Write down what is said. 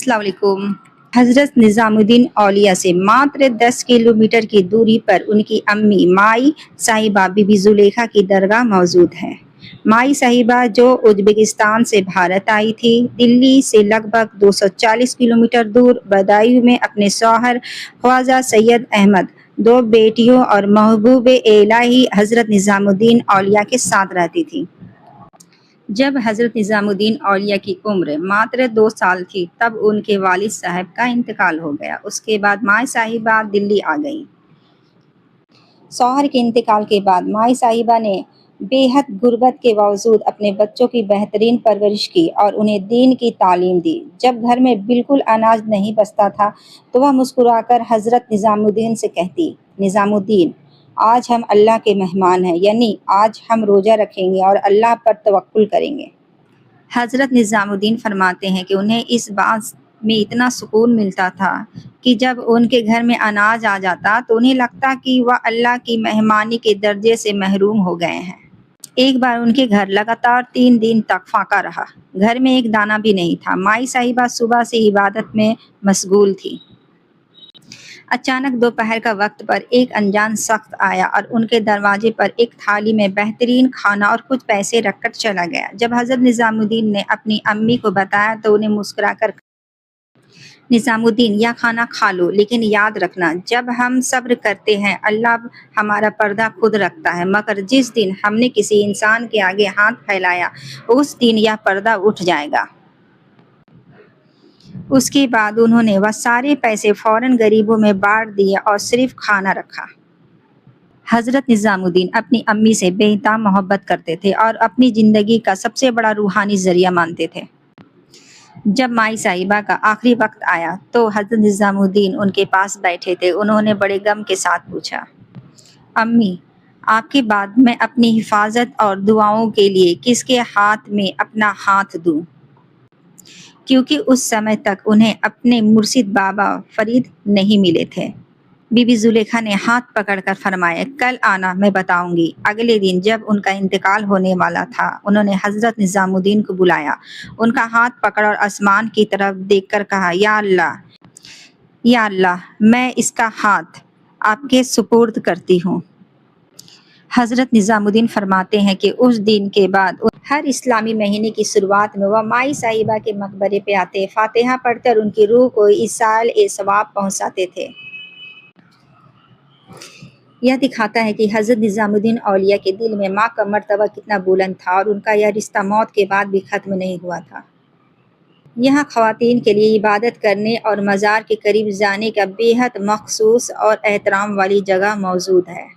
अस्सलाम वालेकुम। हज़रत निज़ामुद्दीन औलिया से मात्र 10 किलोमीटर की दूरी पर उनकी अम्मी माई साहिबा बीबी जुलेखा की दरगाह मौजूद है। माई साहिबा जो उज़्बेकिस्तान से भारत आई थी, दिल्ली से लगभग 240 किलोमीटर दूर बदायूं में अपने शौहर ख्वाजा सैयद अहमद, दो बेटियों और महबूब इलाही हज़रत निज़ामुद्दीन औलिया के साथ रहती थी। जब हज़रत निज़ामुद्दीन औलिया की उम्र मात्र 2 साल थी तब उनके वालिद साहब का इंतकाल हो गया। उसके बाद माई साहिबा दिल्ली आ गईं। शौहर के इंतकाल के बाद माई साहिबा ने बेहद गुर्बत के बावजूद अपने बच्चों की बेहतरीन परवरिश की और उन्हें दीन की तालीम दी। जब घर में बिल्कुल अनाज नहीं बचता था तो वह मुस्कुराकर हज़रत निज़ामुद्दीन से कहती, निज़ामुद्दीन, आज हम अल्लाह के मेहमान हैं, यानी आज हम रोज़ा रखेंगे और अल्लाह पर तवक्कुल करेंगे। हज़रत निज़ामुद्दीन फरमाते हैं कि उन्हें इस बात में इतना सुकून मिलता था कि जब उनके घर में अनाज आ जाता तो उन्हें लगता कि वह अल्लाह की मेहमानी के दर्जे से महरूम हो गए हैं। एक बार उनके घर लगातार 3 दिन तक फाका रहा। घर में एक दाना भी नहीं था। माई साहिबा सुबह से इबादत में मशगूल थी। अचानक दोपहर का वक्त पर एक अनजान शख्स आया और उनके दरवाजे पर एक थाली में बेहतरीन खाना और कुछ पैसे रखकर चला गया। जब हज़रत निज़ामुद्दीन ने अपनी अम्मी को बताया तो उन्हें मुस्कुराकर, निज़ामुद्दीन, यह खाना खा लो, लेकिन याद रखना, जब हम सब्र करते हैं अल्लाह हमारा पर्दा खुद रखता है, मगर जिस दिन हमने किसी इंसान के आगे हाथ फैलाया उस दिन यह पर्दा उठ जाएगा। उसके बाद उन्होंने वह सारे पैसे फौरन गरीबों में बांट दिए और सिर्फ खाना रखा। हज़रत निज़ामुद्दीन अपनी अम्मी से बेइंतहा मोहब्बत करते थे और अपनी ज़िंदगी का सबसे बड़ा रूहानी ज़रिया मानते थे। जब माई साहिबा का आखिरी वक्त आया तो हज़रत निज़ामुद्दीन उनके पास बैठे थे। उन्होंने बड़े गम के साथ पूछा, अम्मी, आपके बाद मैं अपनी हिफाजत और दुआओं के लिए किसके हाथ में अपना हाथ दूं? क्योंकि उस समय तक उन्हें अपने मुर्शिद बाबा फरीद नहीं मिले थे। बीबी जुलेखा ने हाथ पकड़कर फरमाया, कल आना, मैं बताऊंगी। अगले दिन जब उनका इंतकाल होने वाला था उन्होंने हज़रत निज़ामुद्दीन को बुलाया, उनका हाथ पकड़ा और आसमान की तरफ देखकर कहा, या अल्लाह, या अल्लाह, मैं इसका हाथ आपके सुपुर्द करती हूँ। हज़रत निज़ामुद्दीन फरमाते हैं कि उस दिन के बाद हर इस्लामी महीने की शुरुआत में वह माई साहिबा के मकबरे पे आते, फातिहा पढ़ते और उनकी रूह को ईसाल ए सवाब पहुँचाते थे। यह दिखाता है कि हज़रत निज़ामुद्दीन औलिया के दिल में माँ का मर्तबा कितना बुलंद था और उनका यह रिश्ता मौत के बाद भी ख़त्म नहीं हुआ था। यहाँ ख़वातीन के लिए इबादत करने और मज़ार के करीब जाने का बेहद मख़सूस और एहतराम वाली जगह मौजूद है।